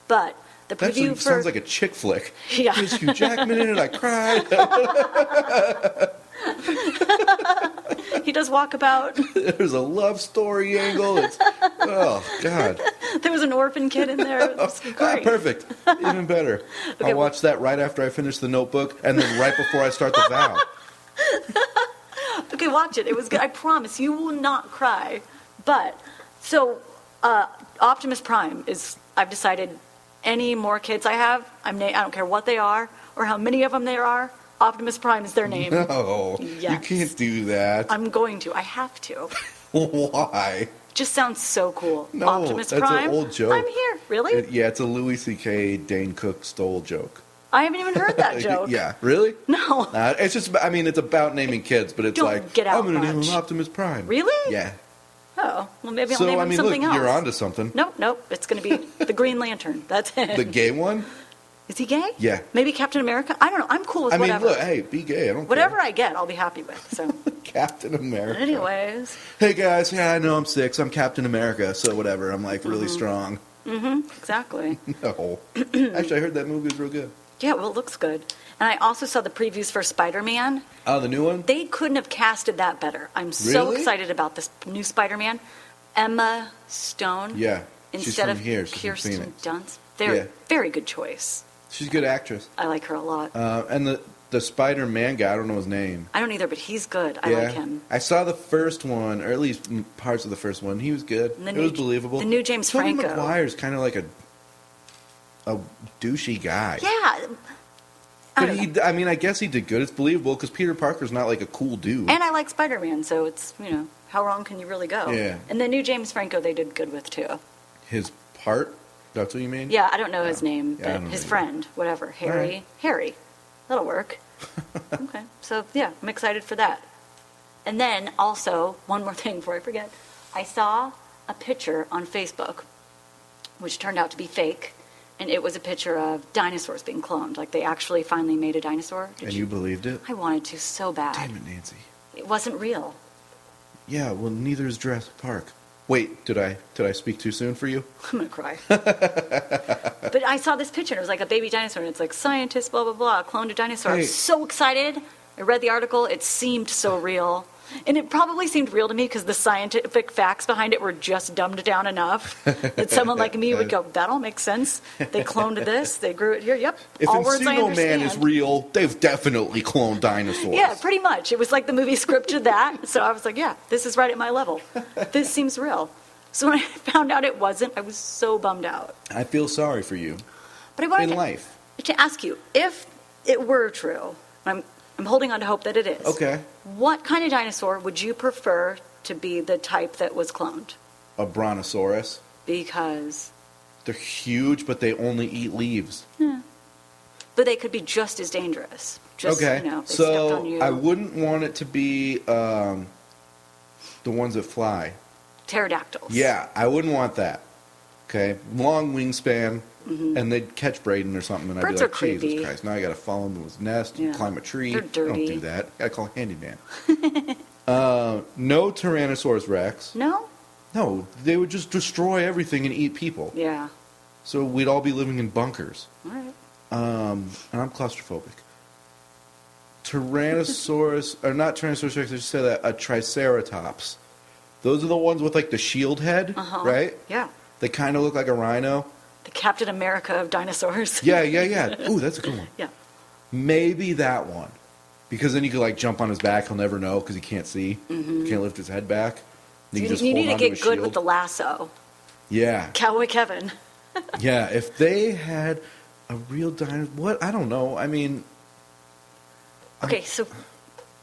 but the preview for sounds like a chick flick. Yeah. There's Hugh Jackman in it. I cried. He does Walkabout. There's a love story angle. Oh God. There was an orphan kid in there. It was great. Perfect. Even better. Okay, I'll watch that right after I finish The Notebook, and then right before I start The Vow. Okay, watch it. It was good. I promise you will not cry. But so Optimus Prime is. I've decided. Any more kids I have, I don't care what they are or how many of them there are. Optimus Prime is their name. No, Yes. you can't do that. I'm going to. I have to. Why? Just sounds so cool. No, Optimus that's Prime. an old joke. I'm here. Really? It's a Louis C.K. Dane Cook stole joke. I haven't even heard that joke. Yeah, really? No. It's just. I mean, it's about naming kids, but it's Don't like get out I'm going to name much. him Optimus Prime. Really? Yeah. Oh, well, maybe I'll name him look, something else. you're onto something. Nope. It's going to be the Green Lantern. That's it. The gay one? Is he gay? Yeah. Maybe Captain America? I don't know. I'm cool with whatever. Look, hey, be gay. I don't Whatever care. I get, I'll be happy with. So, Captain America. anyways. Hey guys, yeah, I know I'm 6. I'm Captain America, so whatever. I'm like really strong. Exactly. No. Actually, I heard that movie was real good. Yeah, well, it looks good. And I also saw the previews for Spider-Man. Oh, the new one? They couldn't have casted that better. I'm so Really? excited about this new Spider-Man. Emma Stone. Yeah. She's Instead from of here. She's from Kirsten Phoenix. Dunst. Yeah. Very good choice. She's a good actress. I like her a lot. And the Spider-Man guy, I don't know his name. I don't either, but he's good. I like him. I saw the first one, or at least parts of the first one. He was good. And the It new- was believable. the new James Tobey Franco. Maguire's kind of like a douchey guy. Yeah. But I guess he did good. It's believable because Peter Parker's not like a cool dude. And I like Spider-Man, so it's, how wrong can you really go? Yeah. And the new James Franco they did good with, too. His part? That's what you mean? Yeah, I don't know his name, Yeah, I but don't his know friend, whatever, Harry. Right. Harry. That'll work. Okay. So, yeah, I'm excited for that. And then, also, one more thing before I forget. I saw a picture on Facebook, which turned out to be fake, and it was a picture of dinosaurs being cloned. Like, they actually finally made a dinosaur. And you believed it? I wanted to so bad. Damn it, Nancy. It wasn't real. Yeah, well, neither is Jurassic Park. Wait, did I speak too soon for you? I'm going to cry. But I saw this picture, and it was like a baby dinosaur, and it's like, scientists, blah, blah, blah, cloned a dinosaur. I Hey. was so excited. I read the article. It seemed so real. And it probably seemed real to me because the scientific facts behind it were just dumbed down enough that someone like me would go, that all makes sense. They cloned this. They grew it here. Yep. If all words I Encino understand. Man is real, they've definitely cloned dinosaurs. Yeah, pretty much. It was like the movie scripted that. So I was like, yeah, this is right at my level. This seems real. So when I found out it wasn't, I was so bummed out. I feel sorry for you. But I wanted In life. to ask you, if it were true, I'm holding on to hope that it is. Okay. What kind of dinosaur would you prefer to be the type that was cloned? A brontosaurus. Because, They're huge, but they only eat leaves. but they could be just as dangerous. Just, Okay. if they stepped on So you. I wouldn't want it to be the ones that fly. Pterodactyls. Yeah, I wouldn't want that. Okay, long wingspan, and they'd catch Braden or something, and I'd Birds be are like, creepy. Jesus Christ, now I got to follow him to his nest, Yeah. climb a tree. They're dirty. I don't do that. Got to call a handyman. No Tyrannosaurus Rex. No? No, they would just destroy everything and eat people. Yeah. So we'd all be living in bunkers. All right. And I'm claustrophobic. Tyrannosaurus, or not Tyrannosaurus Rex, I just said that, a Triceratops. Those are the ones with like the shield head, right? Yeah. They kind of look like a rhino. The Captain America of dinosaurs. Yeah. Ooh, that's a good one. Yeah. Maybe that one. Because then you could, like, jump on his back. He'll never know because he can't see. Mm-hmm. Can't lift his head back. So you need to get good with the lasso. Yeah. Cowboy Kevin. Yeah, if they had a real dinosaur... What? I don't know. I mean... Okay, so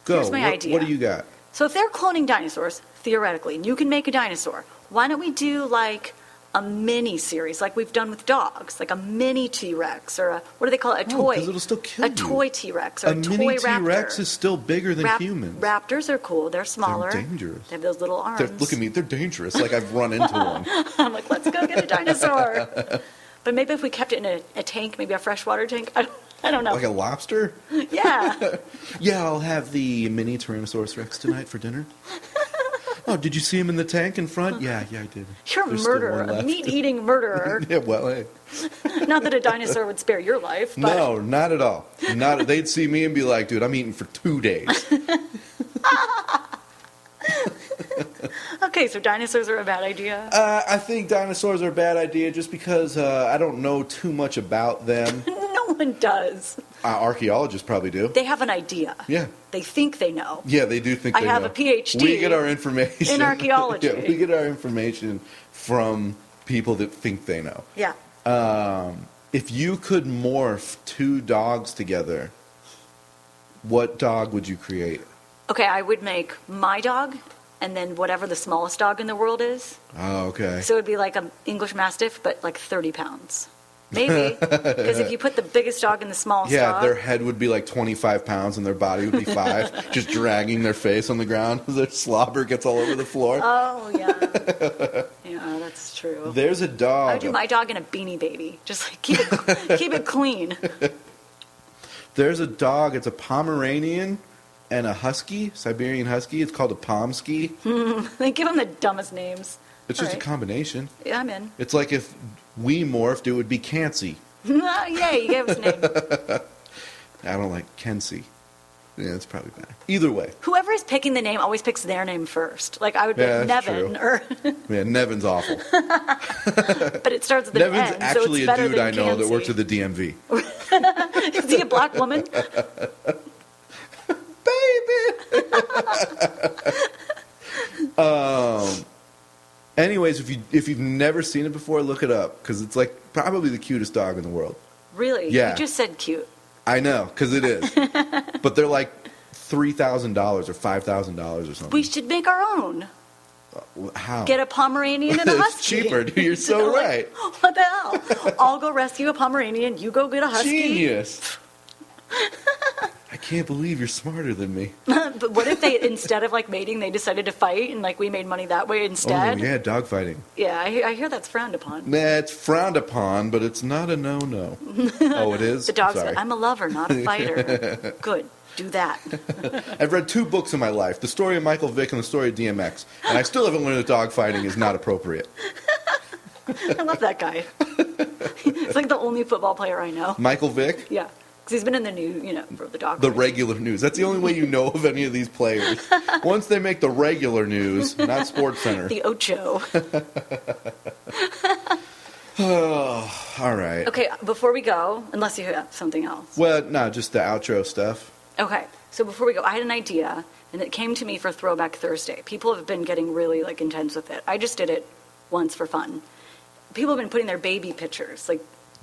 go. Here's my idea. What do you got? So if they're cloning dinosaurs, theoretically, and you can make a dinosaur, why don't we do, like, a mini series, like we've done with dogs, like a mini T-Rex, or what do they call it? A toy. Because it'll still kill you. A toy T-Rex, or a toy mini raptor. T-Rex is still bigger than humans. Raptors are cool. They're smaller. They're dangerous. They have those little arms. Look at me. They're dangerous. Like, I've run into one. I'm like, let's go get a dinosaur. But maybe if we kept it in a tank, maybe a freshwater tank. I don't know. Like a lobster? Yeah. Yeah, I'll have the mini Tyrannosaurus Rex tonight for dinner. Oh, did you see him in the tank in front? Yeah, I did. You're a murderer, a meat-eating murderer. Yeah, well, hey. Not that a dinosaur would spare your life. But... No, not at all. They'd see me and be like, dude, I'm eating for 2 days. Okay, so dinosaurs are a bad idea? I think dinosaurs are a bad idea just because I don't know too much about them. No one does. Archaeologists probably do. They have an idea. Yeah. They think they know. Yeah, they do think they know. I have a PhD. We get our information. In archaeology. Yeah, we get our information from people that think they know. Yeah. If you could morph 2 dogs together, what dog would you create? Okay, I would make my dog and then whatever the smallest dog in the world is. Oh, okay. So it would be like an English Mastiff, but like 30 pounds. Maybe. Because if you put the biggest dog in the smallest dog... Yeah, their head would be like 25 pounds and their body would be 5, just dragging their face on the ground as their slobber gets all over the floor. Oh, yeah. Yeah, that's true. There's a dog... I would do my dog in a Beanie Baby. Just like keep it clean. There's a dog, it's a Pomeranian and a husky, Siberian husky. It's called a Pomsky. They give them the dumbest names. It's just a combination. Yeah, I'm in. It's like if we morphed, it would be Cansey. Yeah, you gave us a name. I don't like Kensey. Yeah, that's probably bad. Either way. Whoever is picking the name always picks their name first. Like, I would pick Nevin. Or yeah, Nevin's awful. But it starts with an Nevin's N, actually so it's a better dude than I know Cansey. that works at the DMV. Is he a black woman? Baby! Anyways, if you've never seen it before, look it up. Because it's like probably the cutest dog in the world. Really? Yeah. You just said cute. I know, because it is. But they're like $3,000 or $5,000 or something. We should make our own. How? Get a Pomeranian and a husky. It's cheaper, dude. You're so right. What the hell? I'll go rescue a Pomeranian. You go get a husky. Genius. I can't believe you're smarter than me. But what if they, instead of like mating, they decided to fight and like we made money that way instead? Oh, yeah, dog fighting. Yeah, I hear that's frowned upon. Nah, it's frowned upon, but it's not a no-no. Oh, it is? The dog's Sorry. I'm a lover, not a fighter. Good. Do that. I've read 2 books in my life, the story of Michael Vick and the story of DMX, and I still haven't learned that dog fighting is not appropriate. I love that guy. He's like the only football player I know. Michael Vick? Yeah. Because he's been in the news, for the dog. The regular news. That's the only way you know of any of these players. Once they make the regular news, not Sports Center. The Ocho. Oh, all right. Okay, before we go, unless you have something else. Well, no, just the outro stuff. Okay, so before we go, I had an idea, and it came to me for Throwback Thursday. People have been getting really, intense with it. I just did it once for fun. People have been putting their baby pictures,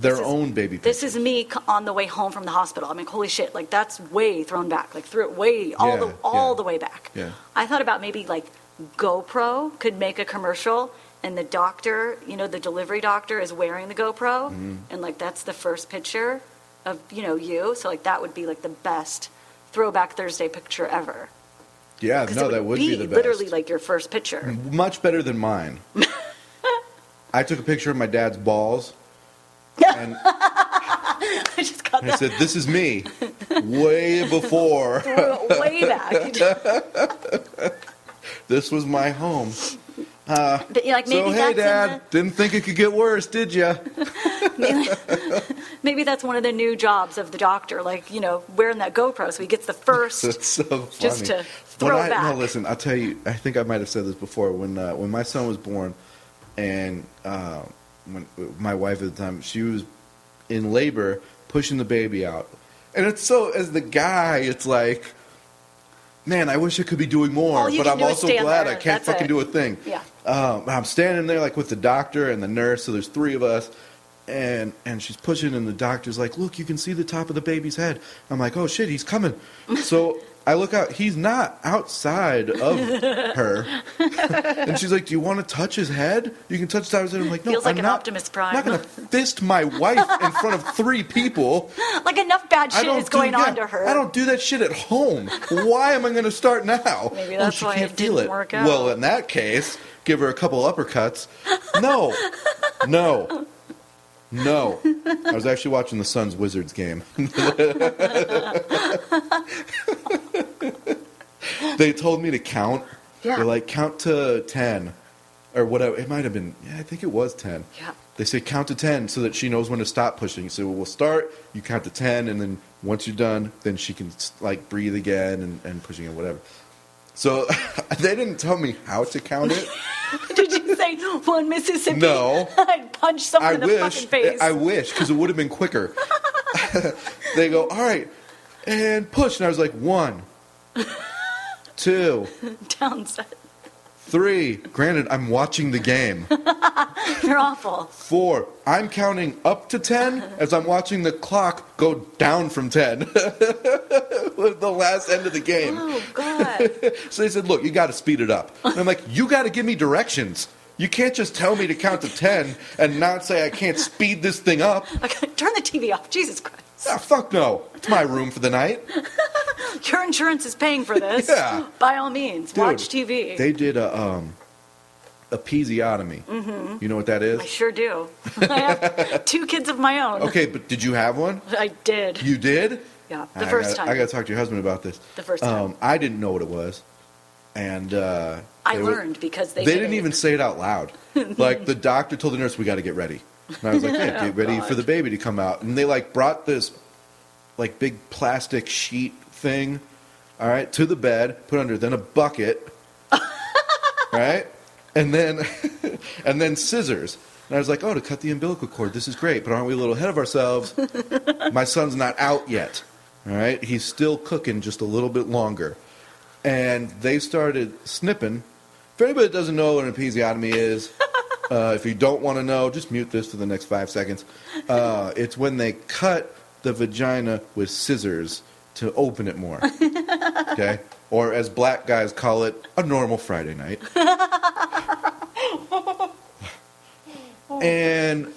their own baby pictures. This is me on the way home from the hospital. I'm like, holy shit, that's way thrown back. Threw it way, all the way back. Yeah. I thought about maybe, GoPro could make a commercial, and the doctor, the delivery doctor is wearing the GoPro, and, that's the first picture of, you. So, that would be, the best Throwback Thursday picture ever. Yeah, no, that would be the best. Literally, your first picture. Much better than mine. I took a picture of my dad's balls, and I just got that. I said, "This is me, way before." Way back. This was my home. Maybe so hey, Dad, didn't think it could get worse, did you? Maybe that's one of the new jobs of the doctor, wearing that GoPro so he gets the first. That's so funny. Just to throw it back. No, listen, I'll tell you. I think I might have said this before. When my son was born, and when my wife at the time, she was in labor, pushing the baby out. And it's so, as the guy, it's like, man, I wish I could be doing more, but I'm also glad I can't fucking do a thing. Yeah. I'm standing there like with the doctor and the nurse, so there's three of us, and she's pushing, and the doctor's like, look, you can see the top of the baby's head. I'm like, oh shit, he's coming. So I look out, he's not outside of her. And she's like, do you want to touch his head? You can touch the top of his head. I'm like, no, Feels like I'm an not, Optimus Prime. I'm not going to fist my wife in front of three people. Like enough bad shit is going on to her. I don't do that shit at home. Why am I going to start now? Maybe that's why it didn't work out. Well, in that case, give her a couple uppercuts. No. I was actually watching the Suns Wizards game. They told me to count. Yeah. They're like, count to 10. Or whatever. It might have been, I think it was 10. Yeah. They say count to 10 so that she knows when to stop pushing. So we'll start, you count to 10, and then once you're done, then she can like breathe again and pushing and whatever. So they didn't tell me how to count it. Did you say one Mississippi? No. I'd punch someone in the fucking face. I wish, because it would have been quicker. They go, all right, and push. And I was like, 1, 2, Downset. 3. Granted, I'm watching the game. You're awful. 4. I'm counting up to 10 as I'm watching the clock go down from 10. With the last end of the game. Oh, God. So they said, look, you got to speed it up. And I'm like, you got to give me directions. You can't just tell me to count to 10 and not say I can't speed this thing up. Okay, turn the TV off. Jesus Christ. Ah, fuck no. It's my room for the night. Your insurance is paying for this. Yeah. By all means, Dude, watch TV. They did a episiotomy. Mm-hmm. You know what that is? I sure do. I have 2 kids of my own. Okay, but did you have one? I did. You did? Yeah, the first time. I got to talk to your husband about this. The first time. I didn't know what it was. And I learned because they didn't even say it out loud. Like, the doctor told the nurse, we got to get ready. And I was like, yeah, get ready for the baby to come out. And they, like, brought this, like, big plastic sheet thing, all right, to the bed, put under, then a bucket, right? And then scissors. And I was like, oh, to cut the umbilical cord, this is great, but aren't we a little ahead of ourselves? My son's not out yet, all right? He's still cooking just a little bit longer. And they started snipping. If anybody doesn't know what an episiotomy is, if you don't want to know, just mute this for the next 5 seconds. It's when they cut the vagina with scissors to open it more. Okay? Or as black guys call it, a normal Friday night. And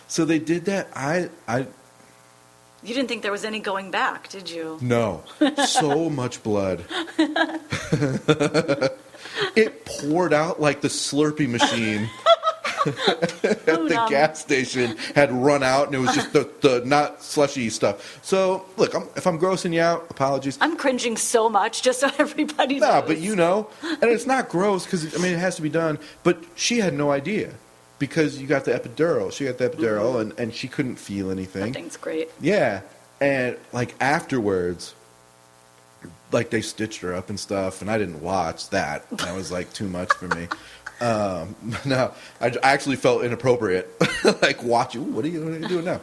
so they did that. You didn't think there was any going back, did you? No. So much blood. It poured out like the Slurpee machine at the gas station had run out, and it was just the not slushy stuff. So, look, if I'm grossing you out, apologies. I'm cringing so much, just so everybody knows. Nah, but you know. And it's not gross, because, I mean, it has to be done. But she had no idea, because you got the epidural. She got the epidural, and she couldn't feel anything. That thing's great. Yeah. And, like, afterwards, like, they stitched her up and stuff, and I didn't watch that. That was, like, too much for me. No, I actually felt inappropriate. Like, watch, what are you doing now?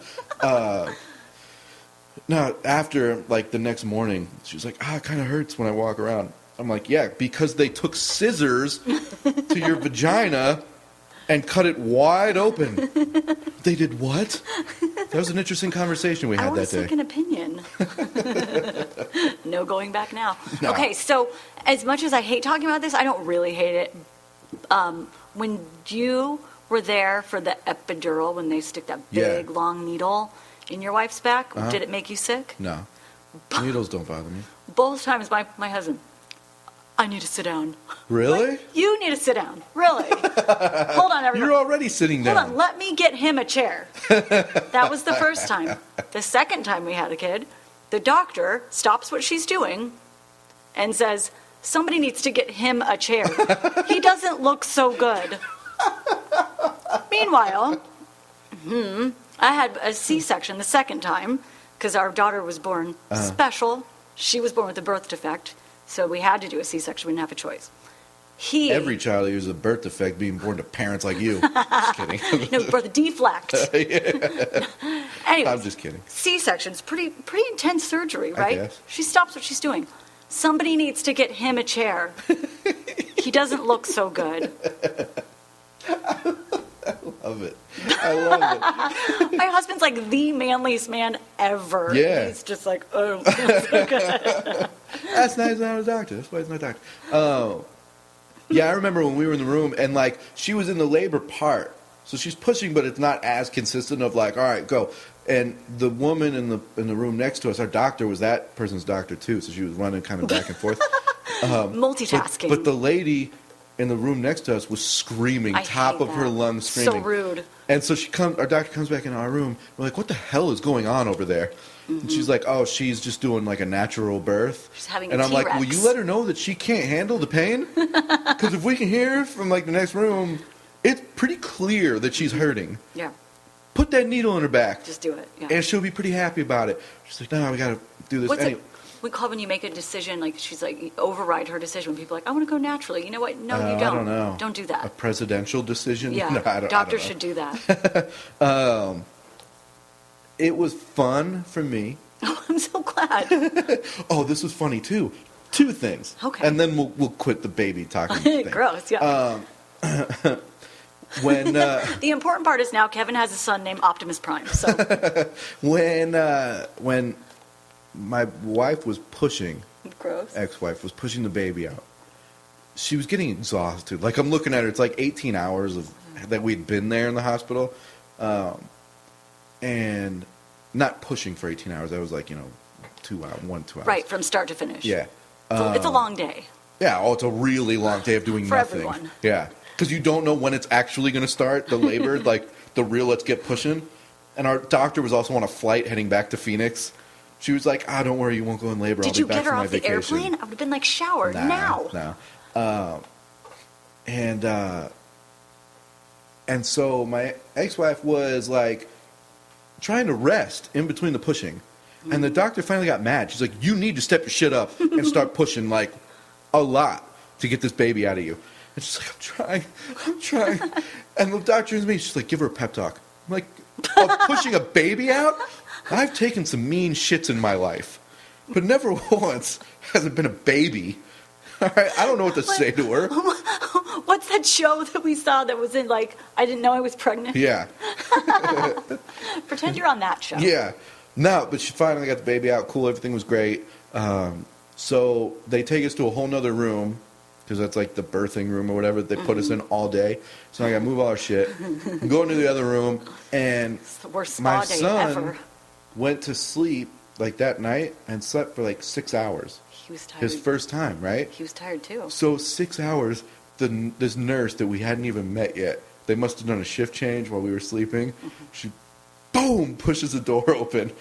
Now, after, like, the next morning, she was like, it kind of hurts when I walk around. I'm like, yeah, because they took scissors to your vagina and cut it wide open. They did what? That was an interesting conversation we had that day. I want a second opinion. No going back now. No. Okay, so as much as I hate talking about this, I don't really hate it. When you were there for the epidural, when they stick that big, long needle in your wife's back, did it make you sick? No. Needles don't bother me. Both times my husband, I need to sit down. Really? Like, you need to sit down. Really? Hold on, everyone. You're already sitting down. Hold on, let me get him a chair. That was the first time. The second time we had a kid, the doctor stops what she's doing and says, somebody needs to get him a chair. He doesn't look so good. Meanwhile, I had a C-section the second time because our daughter was born special. She was born with a birth defect, so we had to do a C-section. We didn't have a choice. Every child here's a birth defect being born to parents like you. Just kidding. No, birth deflect. Anyways, I'm just kidding. C-section's pretty intense surgery, right? I guess. She stops what she's doing. Somebody needs to get him a chair. He doesn't look so good. Love it. I love it. My husband's like the manliest man ever. Yeah. He's just like, oh, so good. That's nice. I'm not a doctor. That's why he's not a doctor. Oh. Yeah, I remember when we were in the room and like she was in the labor part. So she's pushing, but it's not as consistent of like, all right, go. And the woman in the room next to us, our doctor was that person's doctor too. So she was running kind of back and forth. Multitasking. But the lady in the room next to us was screaming, top of her lungs screaming. So rude. And so our doctor comes back in our room. We're like, what the hell is going on over there? Mm-hmm. And she's like, oh, she's just doing like a natural birth. She's having and a I'm T-Rex. like, will you let her know that she can't handle the pain? Because if we can hear from like the next room, it's pretty clear that she's hurting. Yeah. Put that needle in her back. Just do it. Yeah. And she'll be pretty happy about it. She's like, no, we got to do this anyway. We call when you make a decision, like she's like, override her decision. When people are like, I want to go naturally. You know what? No, you don't. I don't know. Don't do that. A presidential decision? Yeah. No, Doctors should do that. It was fun for me. Oh, I'm so glad. Oh, this was funny too. Two things. Okay. And then we'll quit the baby talking thing. Gross, yeah. When the important part is now Kevin has a son named Optimus Prime. So when my wife was pushing, gross. ex-wife was pushing the baby out, she was getting exhausted. Like I'm looking at her, it's like 18 hours that we'd been there in the hospital, and not pushing for 18 hours. That was like 2 hours. Right, from start to finish. Yeah. It's a long day. Yeah, it's a really long day of doing For nothing. everyone. Yeah, because you don't know when it's actually going to start, the labor, like the real let's get pushing. And our doctor was also on a flight heading back to Phoenix. She was like, don't worry, you won't go in labor. Did I'll you be back get her from my off the vacation. airplane? I would have been like, shower now. No. And so my ex-wife was like trying to rest in between the pushing. And the doctor finally got mad. She's like, you need to step your shit up and start pushing like a lot to get this baby out of you. And she's like, I'm trying. And the doctor turns to me, she's like, give her a pep talk. I'm like, of pushing a baby out? I've taken some mean shits in my life, but never once has it been a baby. All right, I don't know what to say to her. What's that show that we saw that was in like, I didn't know I was pregnant? Yeah. Pretend you're on that show. Yeah. No, but she finally got the baby out. Cool, everything was great. So they take us to a whole nother room, because that's like the birthing room or whatever that they put us in all day. So I got to move all our shit, go into the other room, and It's the worst spa my day son ever. went to sleep like that night and slept for like 6 hours. He was tired. His first time, right? He was tired too. So 6 hours, this nurse that we hadn't even met yet, they must have done a shift change while we were sleeping. She, boom, pushes the door open.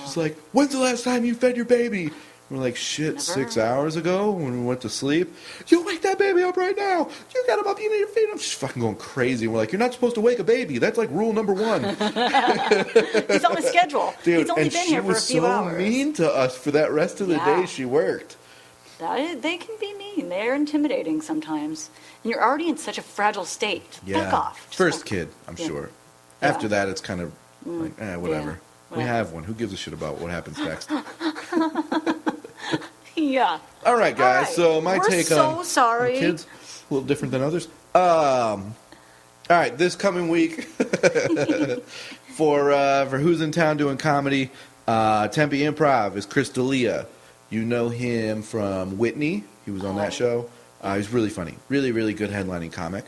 She's like, when's the last time you fed your baby? We're like, shit, Never. 6 hours ago when we went to sleep. You wake that baby up right now. You got him up, you need to feed him. She's fucking going crazy. We're like, you're not supposed to wake a baby. That's like rule number 1. He's on a schedule. Dude, He's only and been she here for a was few so hours. mean to us for that rest of the Yeah. day she worked. They can be mean. They're intimidating sometimes. And you're already in such a fragile state. Back off. Just First back- kid, I'm Yeah. sure. Yeah. After that, it's kind of like, whatever. Yeah. We have one. Who gives a shit about what happens next? Yeah. All right, guys. All right. So my We're take so on sorry. kids, a little different than others. All right, this coming week for who's in town doing comedy, Tempe Improv is Chris D'Elia. You know him from Whitney. He was on that show. He's really funny. Really, really good headlining comic.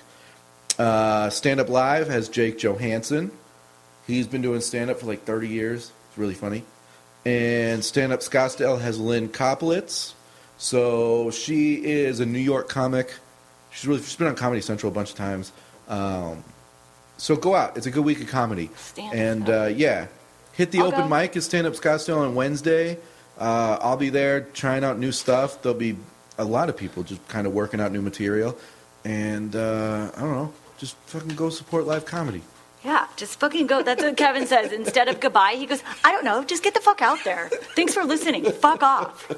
Stand Up Live has Jake Johansson. He's been doing stand-up for like 30 years. It's really funny. And Stand Up Scottsdale has Lynn Koplitz. So she is a New York comic. She's been on Comedy Central a bunch of times. So go out. It's a good week of comedy. Hit the open mic at Stand Up Scottsdale on Wednesday. I'll be there trying out new stuff. There'll be a lot of people just kind of working out new material. And I don't know. Just fucking go support live comedy. Yeah, just fucking go. That's what Kevin says. Instead of goodbye, he goes, I don't know. Just get the fuck out there. Thanks for listening. Fuck off.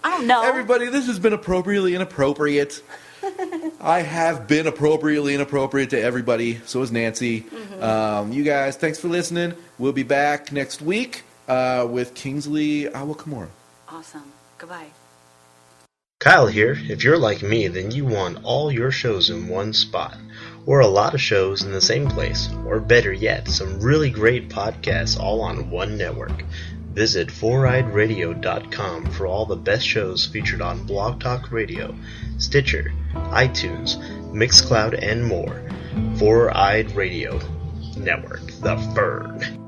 I don't know. Everybody, this has been Appropriately Inappropriate. I have been appropriately inappropriate to everybody. So is Nancy. Mm-hmm. You guys, thanks for listening. We'll be back next week with Kingsley Awakamura. Awesome. Goodbye. Kyle here. If you're like me, then you want all your shows in one spot, or a lot of shows in the same place, or better yet, some really great podcasts all on one network. Visit 4eyeradio.com for all the best shows featured on Blog Talk Radio, Stitcher, iTunes, Mixcloud, and more. 4-Eyed Radio Network, the Fern.